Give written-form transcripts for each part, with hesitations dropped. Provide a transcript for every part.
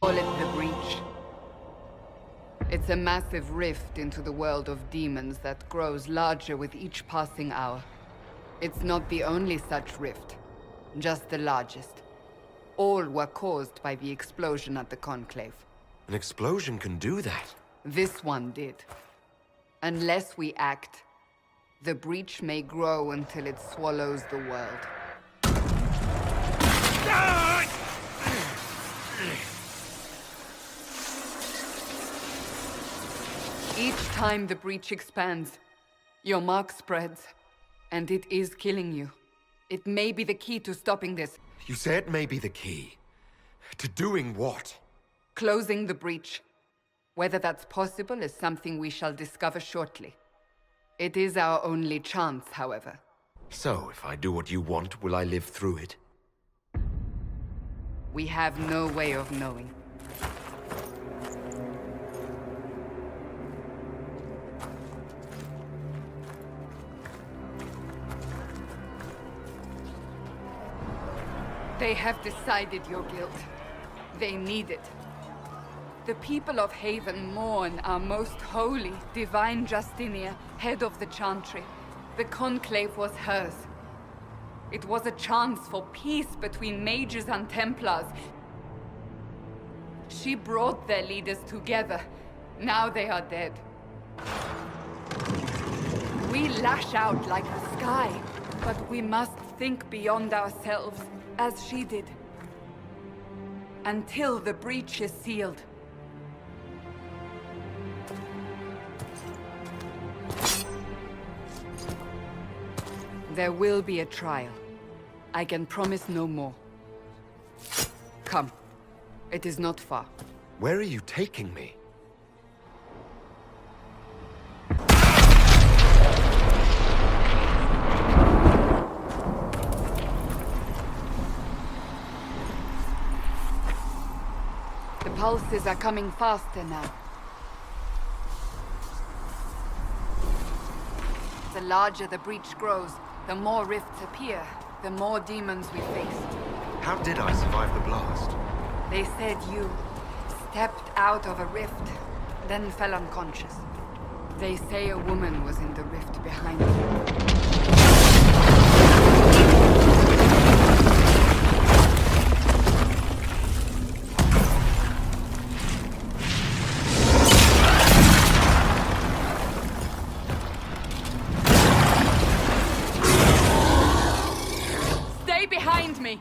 Call it the Breach. It's a massive rift into the world of demons that grows larger with each passing hour. It's not the only such rift, just the largest. All were caused by the explosion at the Conclave. An explosion can do that? This one did. Unless we act, the Breach may grow until it swallows the world. Each time the Breach expands, your mark spreads, and it is killing you. It may be the key to stopping this. You say it may be the key. To doing what? Closing the Breach. Whether that's possible is something we shall discover shortly. It is our only chance, however. So, if I do what you want, will I live through it? We have no way of knowing. They have decided your guilt. They need it. The people of Haven mourn our most holy, divine Justinia, head of the Chantry. The Conclave was hers. It was a chance for peace between mages and Templars. She brought their leaders together. Now they are dead. We lash out like the sky, but we must think beyond ourselves, as she did. Until the Breach is sealed. There will be a trial. I can promise no more. Come. It is not far. Where are you taking me? The pulses are coming faster now. The larger the Breach grows, the more rifts appear, the more demons we face. How did I survive the blast? They said you stepped out of a rift, then fell unconscious. They say a woman was in the rift behind you. Stay behind me!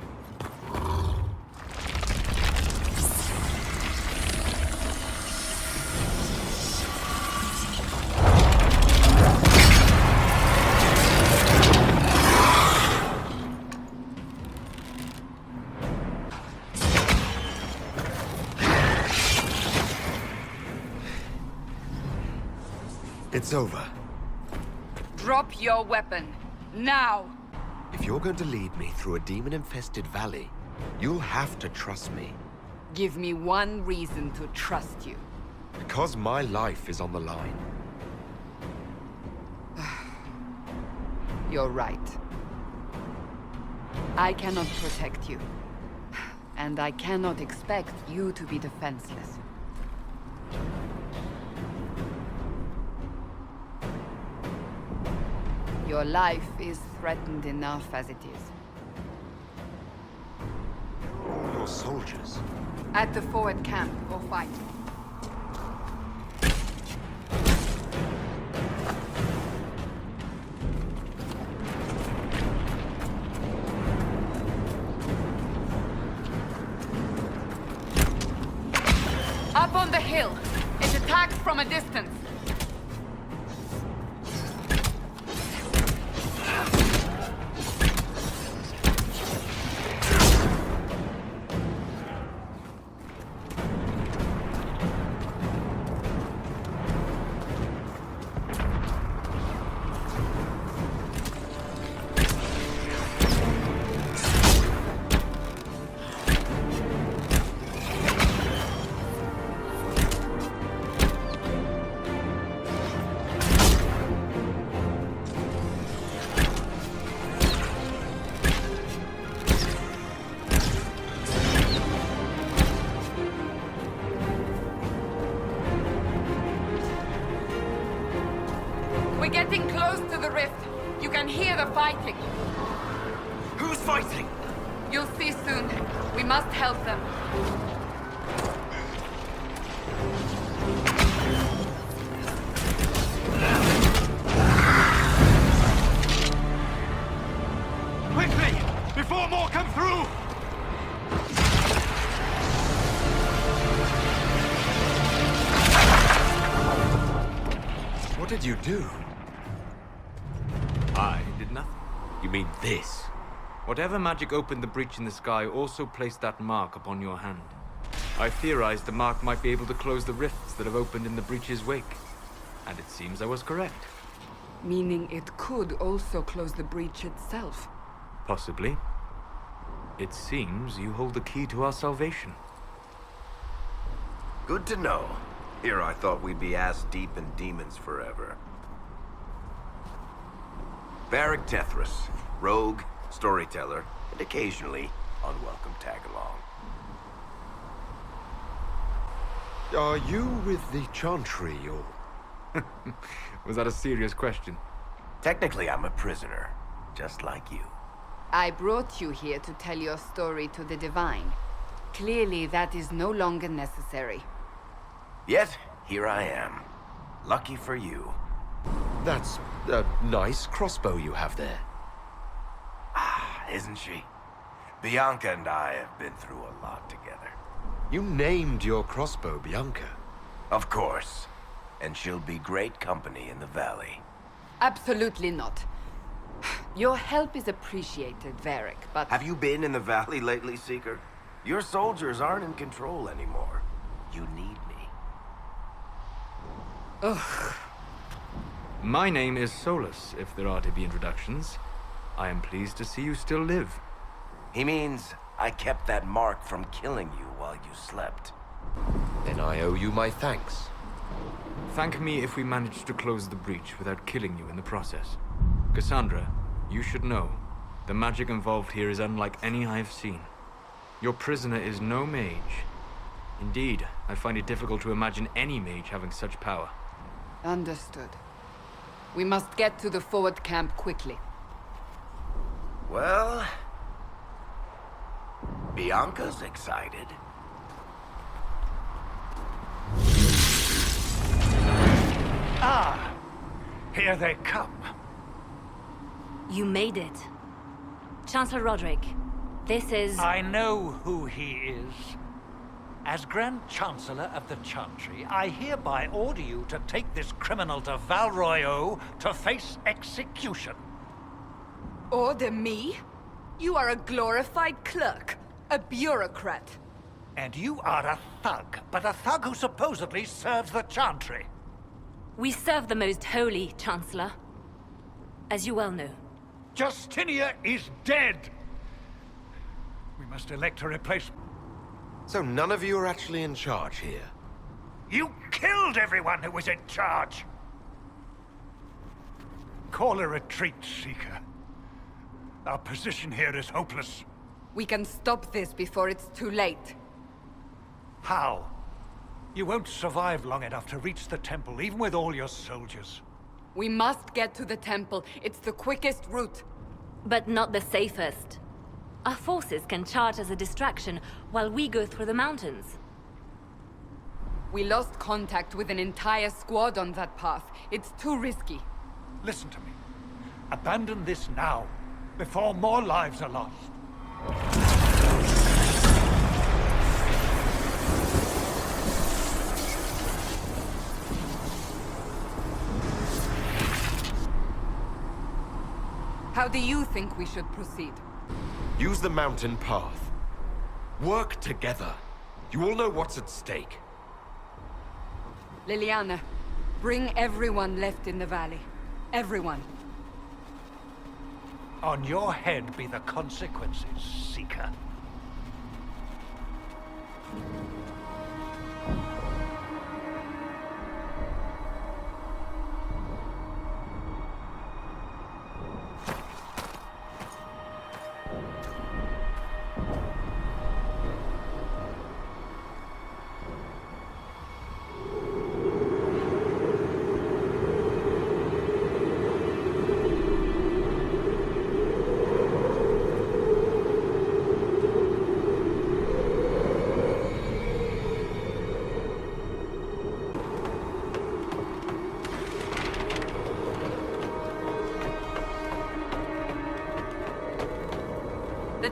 It's over. Drop your weapon. Now! If you're going to lead me through a demon-infested valley, you'll have to trust me. Give me one reason to trust you. Because my life is on the line. You're right. I cannot protect you. And I cannot expect you to be defenseless. Your life is threatened enough as it is. Your soldiers. At the forward camp, or fight. Up on the hill. It attacks from a distance. We're getting close to the rift. You can hear the fighting. Who's fighting? You'll see soon. We must help them. Quickly! Before more come through! What did you do? I did nothing. You mean this? Whatever magic opened the breach in the sky also placed that mark upon your hand. I theorized the mark might be able to close the rifts that have opened in the breach's wake. And it seems I was correct. Meaning it could also close the breach itself. Possibly. It seems you hold the key to our salvation. Good to know. Here I thought we'd be ass-deep in demons forever. Varric Tethras, rogue, storyteller, and occasionally unwelcome tag-along. Are you with the Chantry, or...? Was that a serious question? Technically, I'm a prisoner, just like you. I brought you here to tell your story to the Divine. Clearly, that is no longer necessary. Yet, here I am. Lucky for you. That's a nice crossbow you have there. Ah, isn't she? Bianca and I have been through a lot together. You named your crossbow Bianca. Of course. And she'll be great company in the valley. Absolutely not. Your help is appreciated, Varric, but... Have you been in the valley lately, Seeker? Your soldiers aren't in control anymore. You need me. Ugh. My name is Solus, if there are to be introductions. I am pleased to see you still live. He means I kept that mark from killing you while you slept. Then I owe you my thanks. Thank me if we manage to close the breach without killing you in the process. Cassandra, you should know, the magic involved here is unlike any I have seen. Your prisoner is no mage. Indeed, I find it difficult to imagine any mage having such power. Understood. We must get to the forward camp quickly. Well... Bianca's excited. Ah! Here they come. You made it. Chancellor Roderick, this is... I know who he is. As Grand Chancellor of the Chantry, I hereby order you to take this criminal to Val Royeaux to face execution. Order me? You are a glorified clerk, a bureaucrat. And you are a thug, but a thug who supposedly serves the Chantry. We serve the most holy, Chancellor. As you well know. Justinia is dead! We must elect a replacement. So none of you are actually in charge here? You killed everyone who was in charge! Call a retreat, Seeker. Our position here is hopeless. We can stop this before it's too late. How? You won't survive long enough to reach the temple, even with all your soldiers. We must get to the temple. It's the quickest route. But not the safest. Our forces can charge as a distraction while we go through the mountains. We lost contact with an entire squad on that path. It's too risky. Listen to me. Abandon this now, before more lives are lost. How do you think we should proceed? Use the mountain path. Work together. You all know what's at stake. Liliana, bring everyone left in the valley. Everyone. On your head be the consequences, Seeker.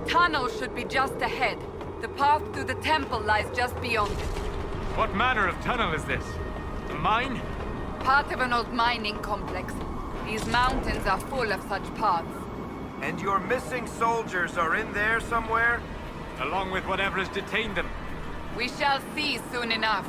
tunnel should be just ahead. The path to the temple lies just beyond it. What manner of tunnel is this? A mine? Part of an old mining complex. These mountains are full of such paths. And your missing soldiers are in there somewhere? Along with whatever has detained them. We shall see soon enough.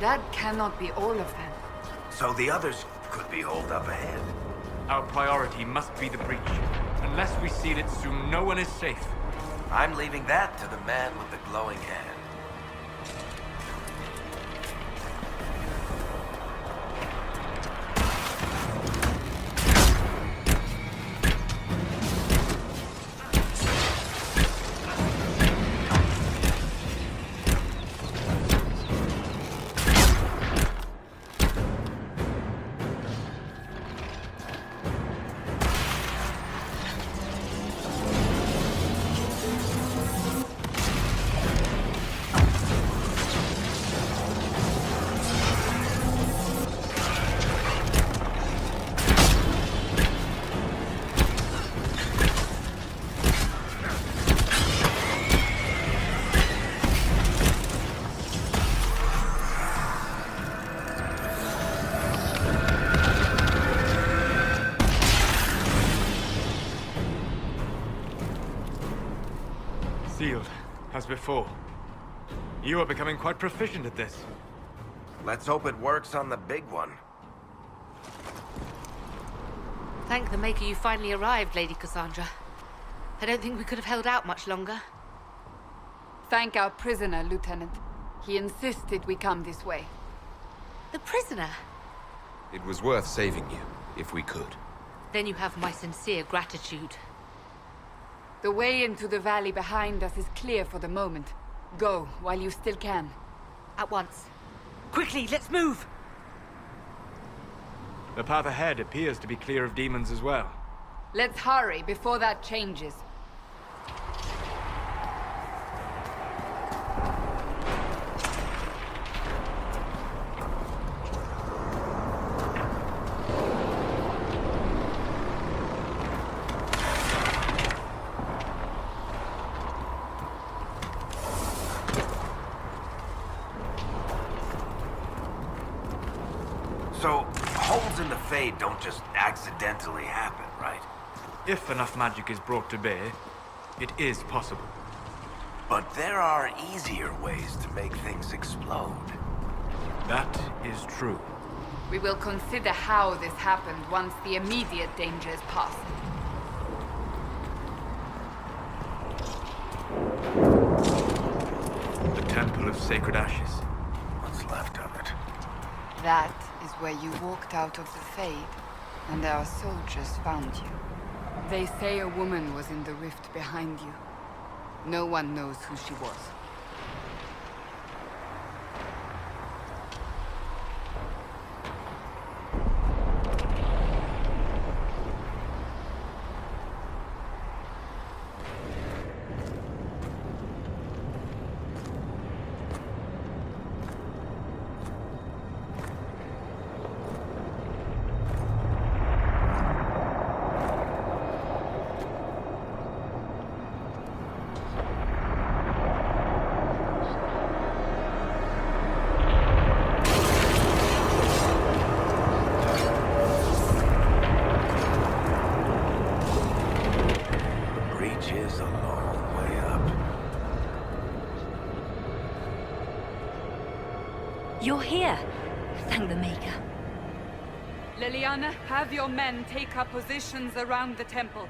That cannot be all of them. So the others could be holed up ahead. Our priority must be the breach. Unless we seal it soon, no one is safe. I'm leaving that to the man with the glowing hand. Sealed, as before. You are becoming quite proficient at this. Let's hope it works on the big one. Thank the Maker you finally arrived, Lady Cassandra. I don't think we could have held out much longer. Thank our prisoner, Lieutenant. He insisted we come this way. The prisoner? It was worth saving you, if we could. Then you have my sincere gratitude. The way into the valley behind us is clear for the moment. Go, while you still can. At once. Quickly, let's move! The path ahead appears to be clear of demons as well. Let's hurry before that changes. So, holes in the Fade don't just accidentally happen, right? If enough magic is brought to bear, it is possible. But there are easier ways to make things explode. That is true. We will consider how this happened once the immediate danger is past. The Temple of Sacred Ashes. What's left of it? That is where you walked out of the Fade, and our soldiers found you. They say a woman was in the rift behind you. No one knows who she was. You're here. Thank the Maker. Liliana, have your men take up positions around the temple.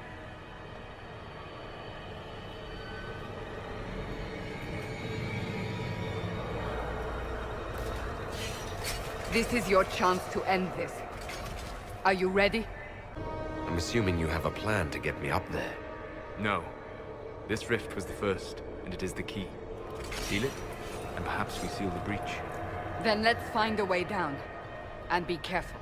This is your chance to end this. Are you ready? I'm assuming you have a plan to get me up there. No. This rift was the first, and it is the key. Seal it, and perhaps we seal the breach. Then let's find a way down. And be careful.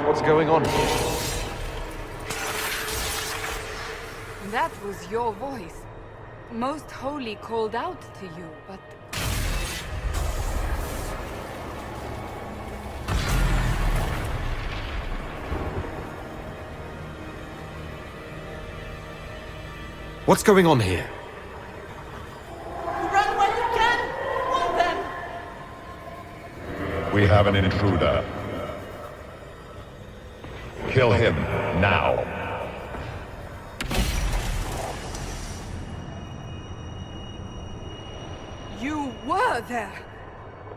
What's going on here? That was your voice. Most Holy called out to you, but... What's going on here? Run when you can! Want them! We have an intruder. Kill him, now. You were there!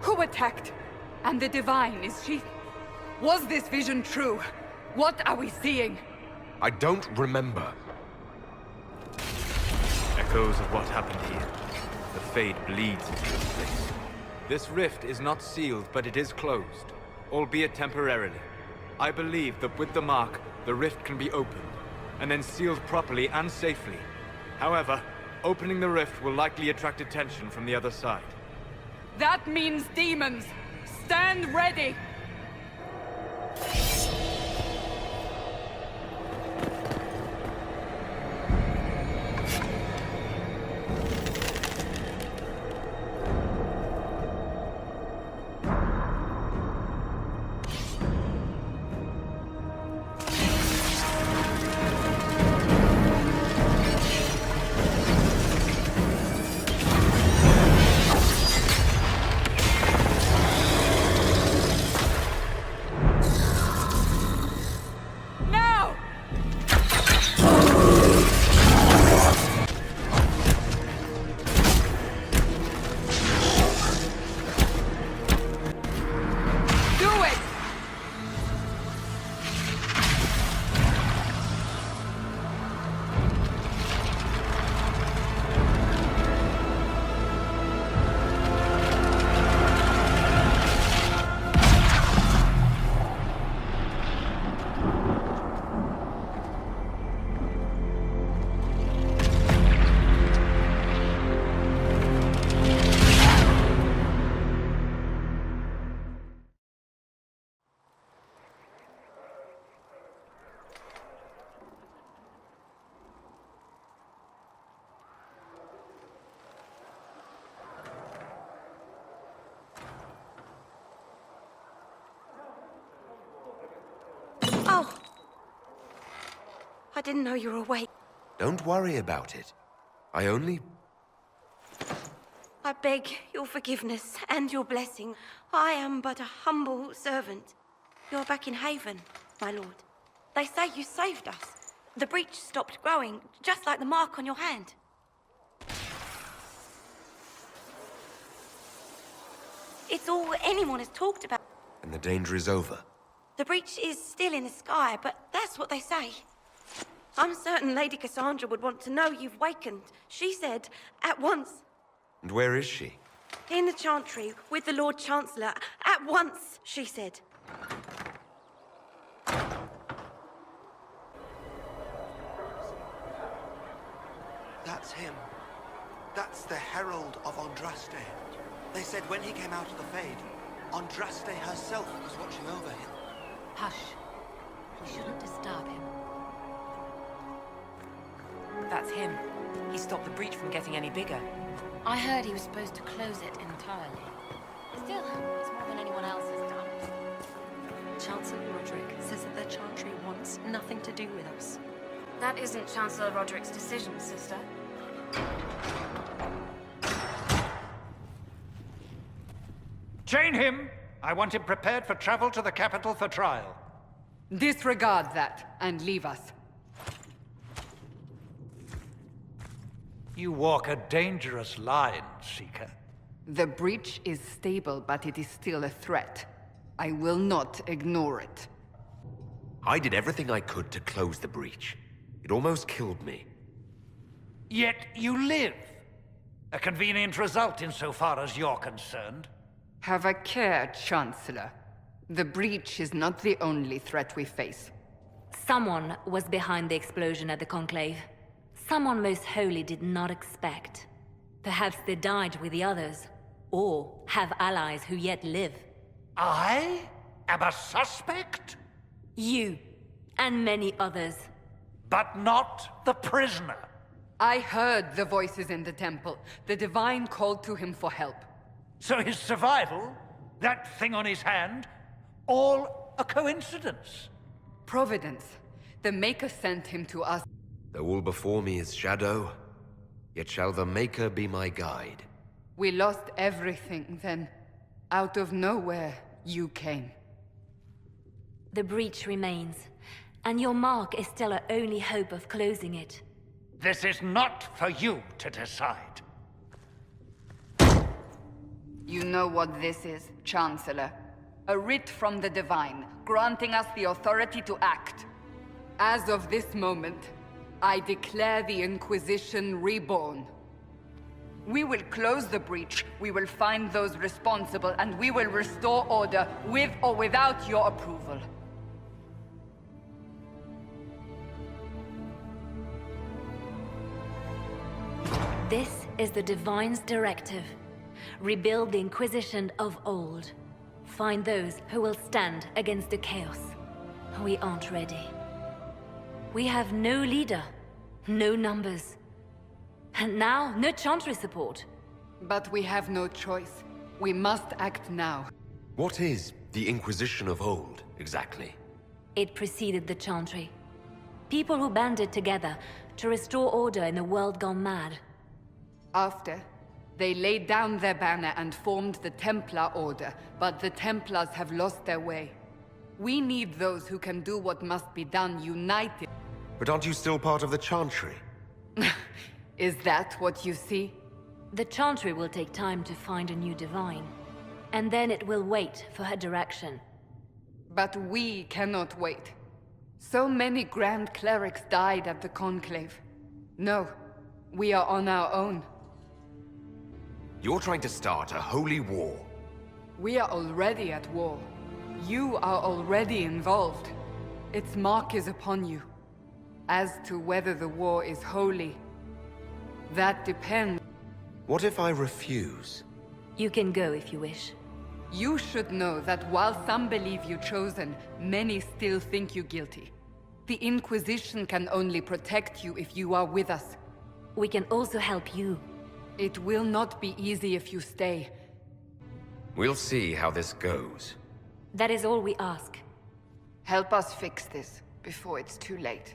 Who attacked? And the Divine, is she... Was this vision true? What are we seeing? I don't remember. Echoes of what happened here. The Fade bleeds into this place. This rift is not sealed, but it is closed, albeit temporarily. I believe that with the mark, the rift can be opened, and then sealed properly and safely. However, opening the rift will likely attract attention from the other side. That means demons! Stand ready! Oh! I didn't know you were awake. Don't worry about it. I only... I beg your forgiveness and your blessing. I am but a humble servant. You're back in Haven, my lord. They say you saved us. The breach stopped growing, just like the mark on your hand. It's all anyone has talked about. And the danger is over. The breach is still in the sky, but that's what they say. I'm certain Lady Cassandra would want to know you've wakened. She said, at once. And where is she? In the Chantry, with the Lord Chancellor. At once, she said. That's him. That's the Herald of Andraste. They said when he came out of the Fade, Andraste herself was watching over him. Hush. We shouldn't disturb him. That's him. He stopped the breach from getting any bigger. I heard he was supposed to close it entirely. Still, it's more than anyone else has done. Chancellor Roderick says that the Chantry wants nothing to do with us. That isn't Chancellor Roderick's decision, sister. Chain him! I want him prepared for travel to the capital for trial. Disregard that, and leave us. You walk a dangerous line, Seeker. The breach is stable, but it is still a threat. I will not ignore it. I did everything I could to close the breach. It almost killed me. Yet you live. A convenient result insofar as you're concerned. Have a care, Chancellor. The breach is not the only threat we face. Someone was behind the explosion at the Conclave. Someone most holy did not expect. Perhaps they died with the others, or have allies who yet live. I am a suspect? You, and many others. But not the prisoner. I heard the voices in the temple. The Divine called to him for help. So his survival, that thing on his hand, all a coincidence? Providence. The Maker sent him to us. Though all before me is shadow, yet shall the Maker be my guide. We lost everything then. Out of nowhere, you came. The breach remains, and your mark is still our only hope of closing it. This is not for you to decide. You know what this is, Chancellor. A writ from the Divine, granting us the authority to act. As of this moment, I declare the Inquisition reborn. We will close the breach, we will find those responsible, and we will restore order with or without your approval. This is the Divine's directive. Rebuild the Inquisition of old. Find those who will stand against the chaos. We aren't ready. We have no leader, no numbers. And now, no Chantry support. But we have no choice. We must act now. What is the Inquisition of old, exactly? It preceded the Chantry. People who banded together to restore order in a world gone mad. After, they laid down their banner and formed the Templar Order, but the Templars have lost their way. We need those who can do what must be done united. But aren't you still part of the Chantry? Is that what you see? The Chantry will take time to find a new Divine. And then it will wait for her direction. But we cannot wait. So many Grand Clerics died at the Conclave. No, we are on our own. You're trying to start a holy war. We are already at war. You are already involved. Its mark is upon you. As to whether the war is holy, that depends. What if I refuse? You can go if you wish. You should know that while some believe you chosen, many still think you guilty. The Inquisition can only protect you if you are with us. We can also help you. It will not be easy if you stay. We'll see how this goes. That is all we ask. Help us fix this before it's too late.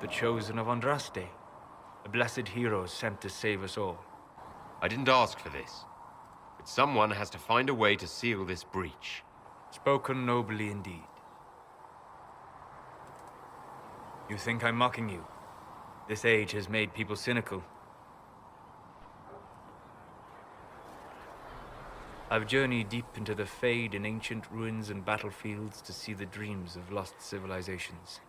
the chosen of Andraste, the blessed heroes sent to save us all. I didn't ask for this, but someone has to find a way to seal this breach. Spoken nobly indeed. You think I'm mocking you? This age has made people cynical. I've journeyed deep into the Fade in ancient ruins and battlefields to see the dreams of lost civilizations.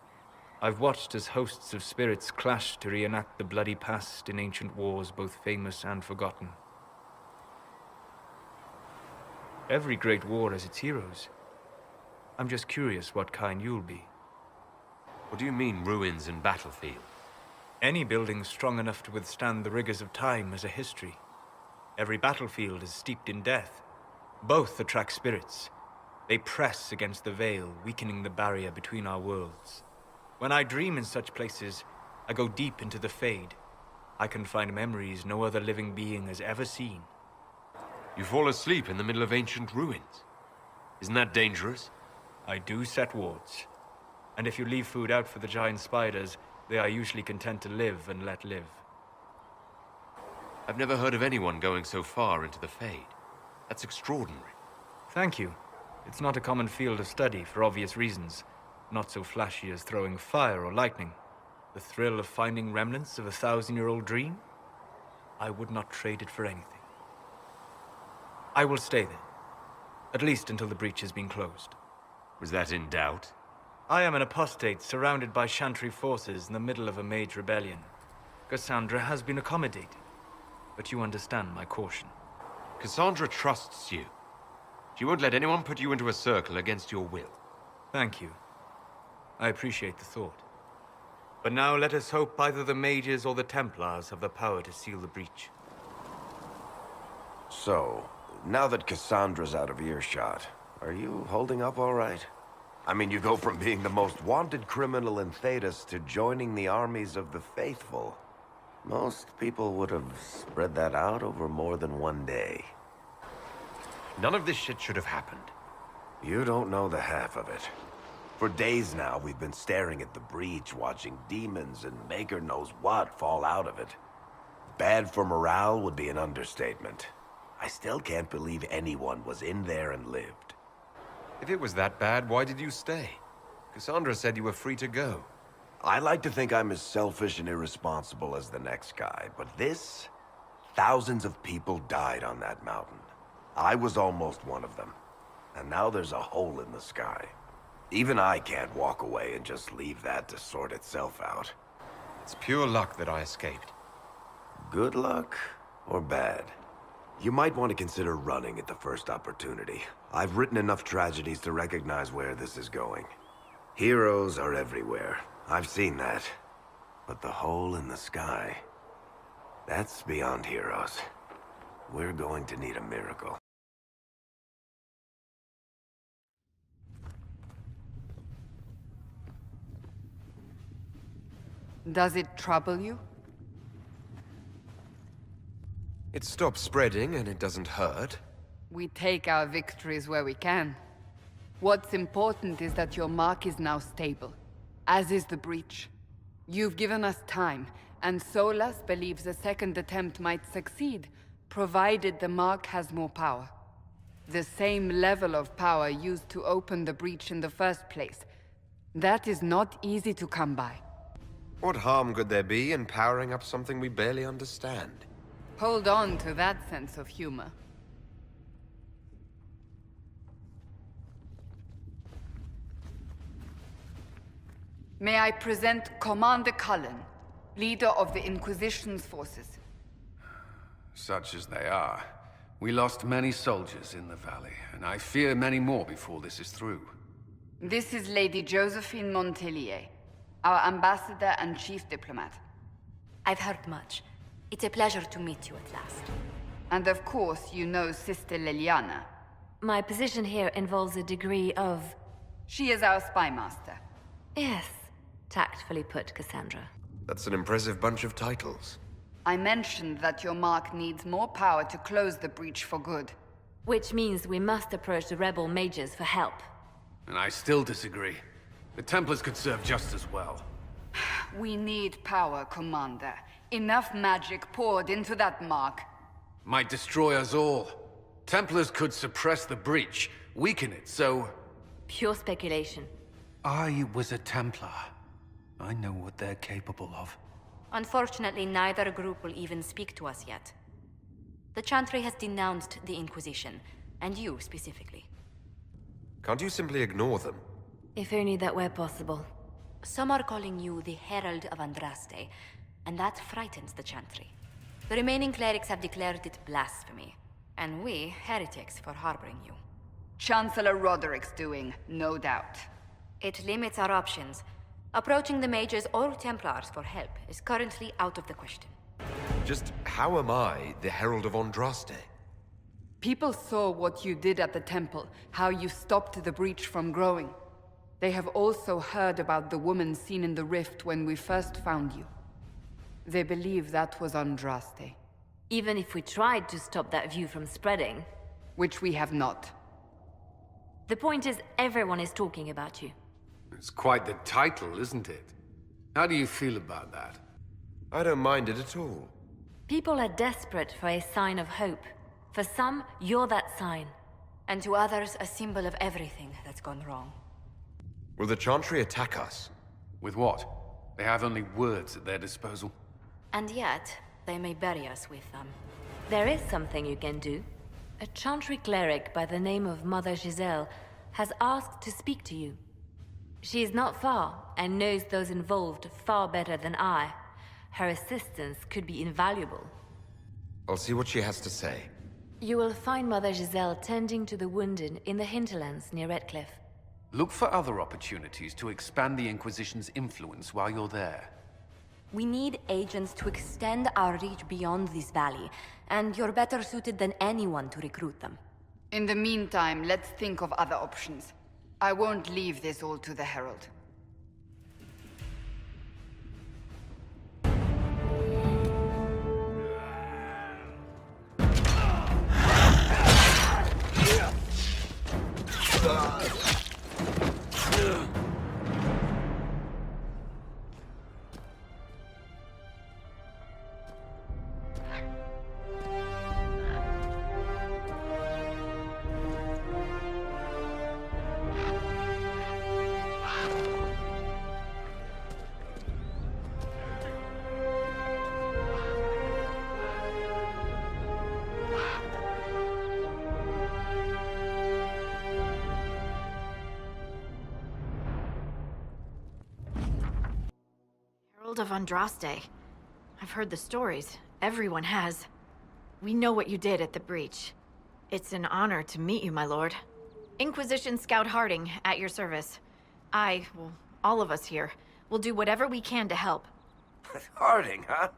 I've watched as hosts of spirits clash to reenact the bloody past in ancient wars, both famous and forgotten. Every great war has its heroes. I'm just curious what kind you'll be. What do you mean, ruins and battlefield? Any building strong enough to withstand the rigors of time has a history. Every battlefield is steeped in death. Both attract spirits. They press against the veil, weakening the barrier between our worlds. When I dream in such places, I go deep into the Fade. I can find memories no other living being has ever seen. You fall asleep in the middle of ancient ruins. Isn't that dangerous? I do set wards. And if you leave food out for the giant spiders, they are usually content to live and let live. I've never heard of anyone going so far into the Fade. That's extraordinary. Thank you. It's not a common field of study for obvious reasons. Not so flashy as throwing fire or lightning. The thrill of finding remnants of a 1,000-year-old dream? I would not trade it for anything. I will stay there. At least until the breach has been closed. Was that in doubt? I am an apostate surrounded by Chantry forces in the middle of a mage rebellion. Cassandra has been accommodated, but you understand my caution. Cassandra trusts you. She won't let anyone put you into a circle against your will. Thank you. I appreciate the thought. But now let us hope either the mages or the Templars have the power to seal the breach. So, now that Cassandra's out of earshot, are you holding up all right? I mean, you go from being the most wanted criminal in Thedas to joining the armies of the faithful. Most people would have spread that out over more than one day. None of this shit should have happened. You don't know the half of it. For days now, we've been staring at the breach, watching demons and maker knows what fall out of it. Bad for morale would be an understatement. I still can't believe anyone was in there and lived. If it was that bad, why did you stay? Cassandra said you were free to go. I like to think I'm as selfish and irresponsible as the next guy, but this... Thousands of people died on that mountain. I was almost one of them. And now there's a hole in the sky. Even I can't walk away and just leave that to sort itself out. It's pure luck that I escaped. Good luck or bad? You might want to consider running at the first opportunity. I've written enough tragedies to recognize where this is going. Heroes are everywhere. I've seen that. But the hole in the sky... that's beyond heroes. We're going to need a miracle. Does it trouble you? It stops spreading and it doesn't hurt. We take our victories where we can. What's important is that your mark is now stable, as is the breach. You've given us time, and Solas believes a second attempt might succeed, provided the mark has more power. The same level of power used to open the breach in the first place. That is not easy to come by. What harm could there be in powering up something we barely understand? Hold on to that sense of humor. May I present Commander Cullen, leader of the Inquisition's forces. Such as they are. We lost many soldiers in the valley, and I fear many more before this is through. This is Lady Josephine Montelier, our ambassador and chief diplomat. I've heard much. It's a pleasure to meet you at last. And of course, you know Sister Liliana. My position here involves a degree of... She is our spy master. Yes, tactfully put, Cassandra. That's an impressive bunch of titles. I mentioned that your mark needs more power to close the breach for good. Which means we must approach the rebel mages for help. And I still disagree. The Templars could serve just as well. We need power, Commander. Enough magic poured into that mark. Might destroy us all. Templars could suppress the breach, weaken it, so... Pure speculation. I was a Templar. I know what they're capable of. Unfortunately, neither group will even speak to us yet. The Chantry has denounced the Inquisition, and you specifically. Can't you simply ignore them? If only that were possible. Some are calling you the Herald of Andraste, and that frightens the Chantry. The remaining clerics have declared it blasphemy, and we, heretics, for harboring you. Chancellor Roderick's doing, no doubt. It limits our options. Approaching the mages or Templars for help is currently out of the question. Just how am I the Herald of Andraste? People saw what you did at the temple, how you stopped the breach from growing. They have also heard about the woman seen in the rift when we first found you. They believe that was Andraste. Even if we tried to stop that view from spreading... Which we have not. The point is, everyone is talking about you. It's quite the title, isn't it? How do you feel about that? I don't mind it at all. People are desperate for a sign of hope. For some, you're that sign. And to others, a symbol of everything that's gone wrong. Will the Chantry attack us? With what? They have only words at their disposal. And yet, they may bury us with them. There is something you can do. A Chantry cleric by the name of Mother Giselle has asked to speak to you. She is not far, and knows those involved far better than I. Her assistance could be invaluable. I'll see what she has to say. You will find Mother Giselle tending to the wounded in the hinterlands near Redcliffe. Look for other opportunities to expand the Inquisition's influence while you're there. We need agents to extend our reach beyond this valley, and you're better suited than anyone to recruit them. In the meantime, let's think of other options. I won't leave this all to the Herald. Of Andraste. I've heard the stories. Everyone has. We know what you did at the breach. It's an honor to meet you, my lord. Inquisition Scout Harding, at your service. Well, all of us here, will do whatever we can to help. Harding, huh?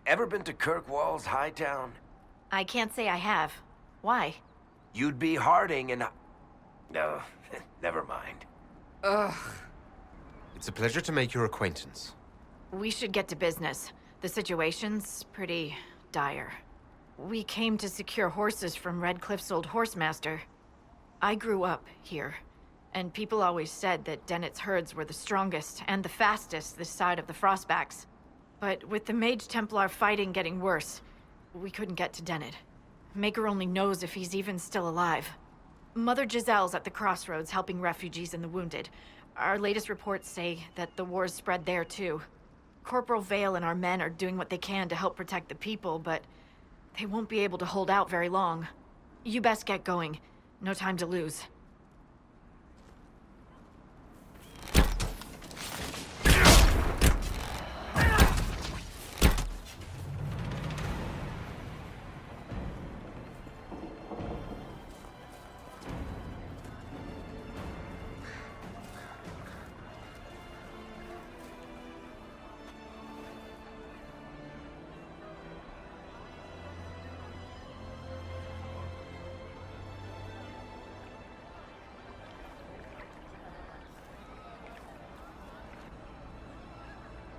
Ever been to Kirkwall's Hightown? I can't say I have. Why? You'd be Harding and... No, never mind. Ugh. It's a pleasure to make your acquaintance. We should get to business. The situation's pretty dire. We came to secure horses from Redcliffe's old horsemaster. I grew up here, and people always said that Dennett's herds were the strongest and the fastest this side of the Frostbacks. But with the Mage Templar fighting getting worse, we couldn't get to Dennett. Maker only knows if he's even still alive. Mother Giselle's at the crossroads helping refugees and the wounded. Our latest reports say that the war's spread there too. Corporal Vale and our men are doing what they can to help protect the people, but they won't be able to hold out very long. You best get going. No time to lose.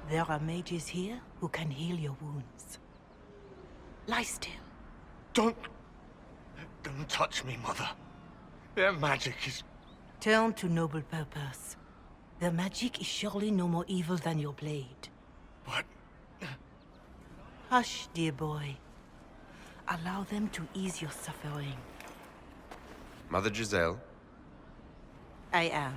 There are mages here who can heal your wounds. Lie still. Don't touch me, Mother. Their magic is... Turn to noble purpose. Their magic is surely no more evil than your blade. What? Hush, dear boy. Allow them to ease your suffering. Mother Giselle? I am.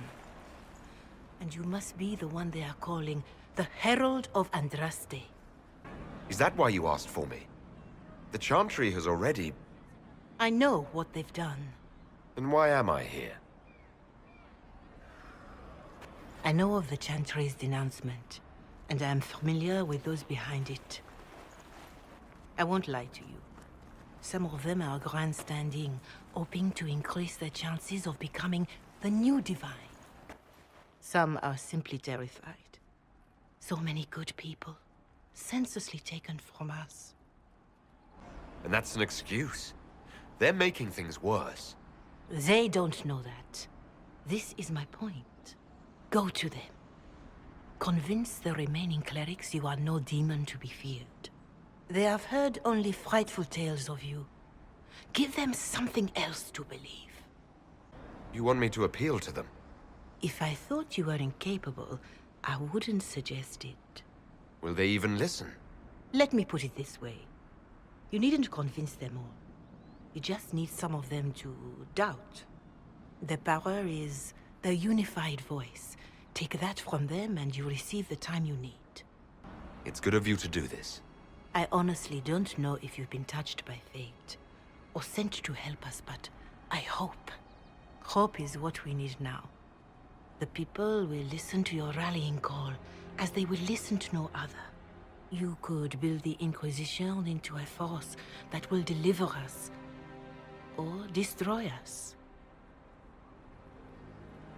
And you must be the one they are calling the Herald of Andraste. Is that why you asked for me? The Chantry has already... I know what they've done. Then why am I here? I know of the Chantry's denouncement, and I am familiar with those behind it. I won't lie to you. Some of them are grandstanding, hoping to increase their chances of becoming the new divine. Some are simply terrified. So many good people, senselessly taken from us. And that's an excuse. They're making things worse. They don't know that. This is my point. Go to them. Convince the remaining clerics you are no demon to be feared. They have heard only frightful tales of you. Give them something else to believe. You want me to appeal to them? If I thought you were incapable, I wouldn't suggest it. Will they even listen? Let me put it this way. You needn't convince them all. You just need some of them to doubt. Their power is their unified voice. Take that from them and you receive the time you need. It's good of you to do this. I honestly don't know if you've been touched by fate, or sent to help us, but I hope. Hope is what we need now. The people will listen to your rallying call, as they will listen to no other. You could build the Inquisition into a force that will deliver us, or destroy us.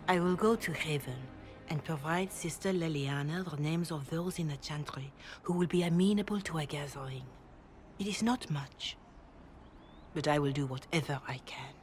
I will go to Haven, and provide Sister Leliana the names of those in the Chantry who will be amenable to a gathering. It is not much, but I will do whatever I can.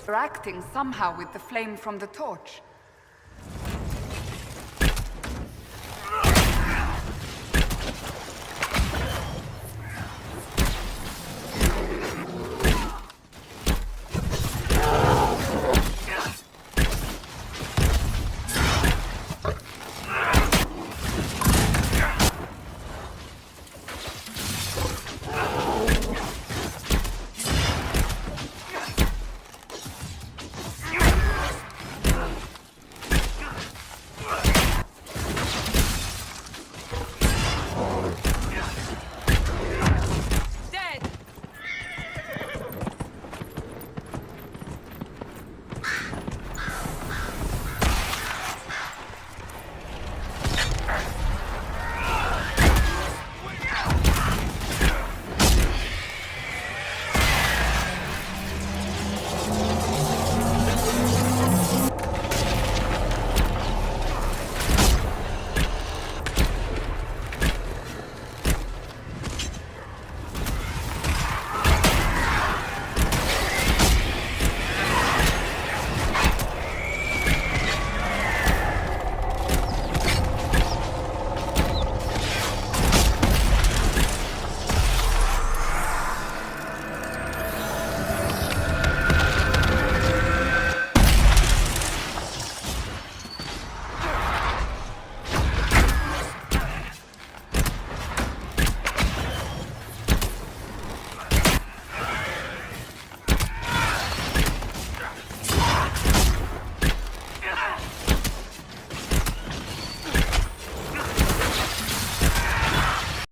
Interacting somehow with the flame from the torch.